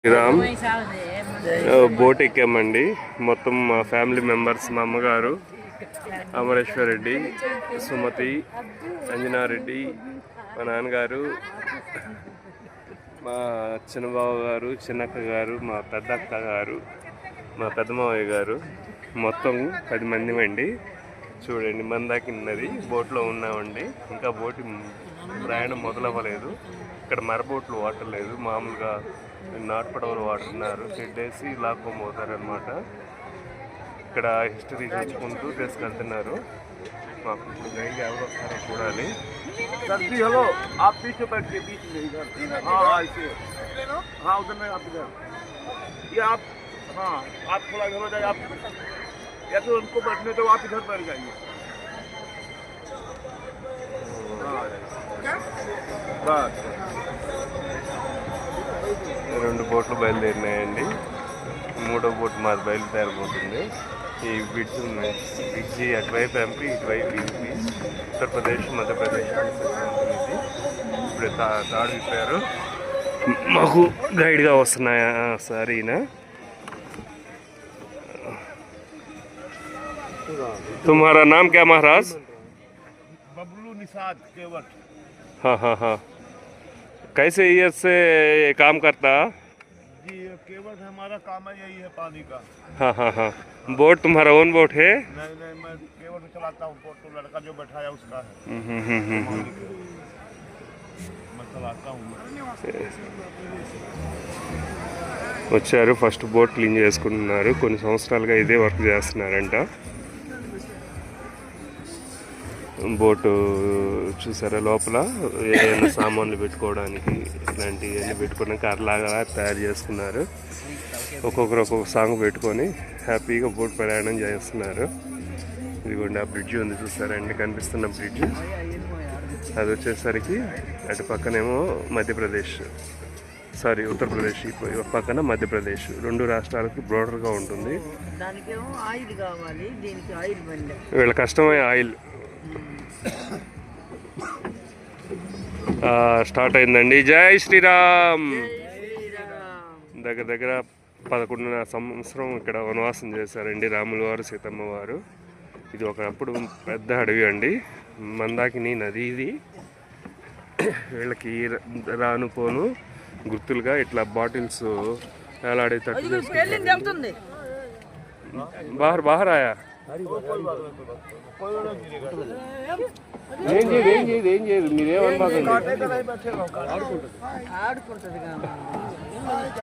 Ram boat ఎక్కామండి. మొత్తం మా family members, మా అమ్మగారు అమరేశ్వర్ రెడ్డి, సుమతి, అంజనారెడ్డి, మా నాన్నగారు, మా చిన్నబాబు గారు, చిన్నక్క గారు, మా పెద్దక్క గారు, మా పెద్దమావయ్య గారు, మొత్తం 10 మంది అండి. చూడండి, మందాకిన్నది బోట్లో ఉన్నామండి. ఇంకా బోటు ప్రయాణం మొదలవ్వలేదు. ఇక్కడ మరబోట్లు వాటర్ లేదు, మామూలుగా నాటు పడవలు వాడుతున్నారు. షెడ్ వేసి లాక్కోబోతారు అనమాట. ఇక్కడ హిస్టరీ తెచ్చుకుంటూ తీసుకెళ్తున్నారు. మాకు ఇప్పుడు గైడ్ ఎవరు వస్తారో చూడాలి. हेलो आप पीछे बैठ के बीच में इधर हाँ ऐसे हाँ उधर में आप इधर ये आप हाँ आप थोड़ा इधर हो जाए आप या तो उनको बैठने तो आप इधर बैठ जाइए बस 2 బోట్లు బయలుదేరినాయండి. 3వ బోట్ మాది బయలుదేరబోతుంది. ఈ బ్రిడ్జ్ ఉన్నాయి. బ్రిడ్జి అటువైపు ఎంపీ, ఇటువైపు యూపీ, ఉత్తరప్రదేశ్, మధ్యప్రదేశ్ ఉంటుంది. ఇప్పుడు తాడు విప్పారు. మాకు గైడ్గా వస్తున్నాయా సార్ ఈయన. तुम्हारा नाम क्या महाराज? बबलू निषाद केवट। हाँ हाँ हाँ, कैसे ईयर से काम करता? जी केवट हमारा काम है यही है पानी का। हाँ हाँ हाँ, बोट तुम्हारा ओन बोट है? नहीं नहीं, मैं केवट चलाता हूँ। बोट तो लड़का जो बैठा है उसका है। मैं चलाता हूँ। వచ్చారు. ఫస్ట్ బోట్ క్లీన్ చేసుకుంటున్నారు. కొన్ని సంవత్సరాలుగా ఇదే వర్క్ చేస్తున్నారంట. బోటు చూసారా, లోపల ఏదైనా సామాన్లు పెట్టుకోవడానికి ఇలాంటివన్నీ పెట్టుకోవడానికి అట్లాగా తయారు చేసుకున్నారు. ఒక్కొక్కరు ఒక్కొక్క సాంగ్ పెట్టుకొని హ్యాపీగా బోట్ ప్రయాణం చేస్తున్నారు. ఇదిగోండి ఆ బ్రిడ్జ్ ఉంది చూసారండి, కనిపిస్తున్న బ్రిడ్జ్. అది వచ్చేసరికి అటు పక్కనేమో మధ్యప్రదేశ్, సారీ ఉత్తరప్రదేశ్, పక్కన మధ్యప్రదేశ్. 2 రాష్ట్రాలకి బ్రోడర్గా ఉంటుంది. వీళ్ళ కష్టమైన ఆయిల్ స్టార్ట్ అయిందండి. జై శ్రీరామ్. దగ్గర దగ్గర 11వ సంవత్సరం ఇక్కడ వనవాసం చేశారండి రాముల వారు, సీతమ్మ వారు. ఇది ఒకప్పుడు పెద్ద అడవి అండి, మందాకిని నది. ఇది వీళ్ళకి రాను పోను గుర్తులుగా ఇట్లా బాటిల్స్ వేలాడేటట్టు బాహర్ బాహర్ ఆయా. ఏం చేయదు మీరేమన్నా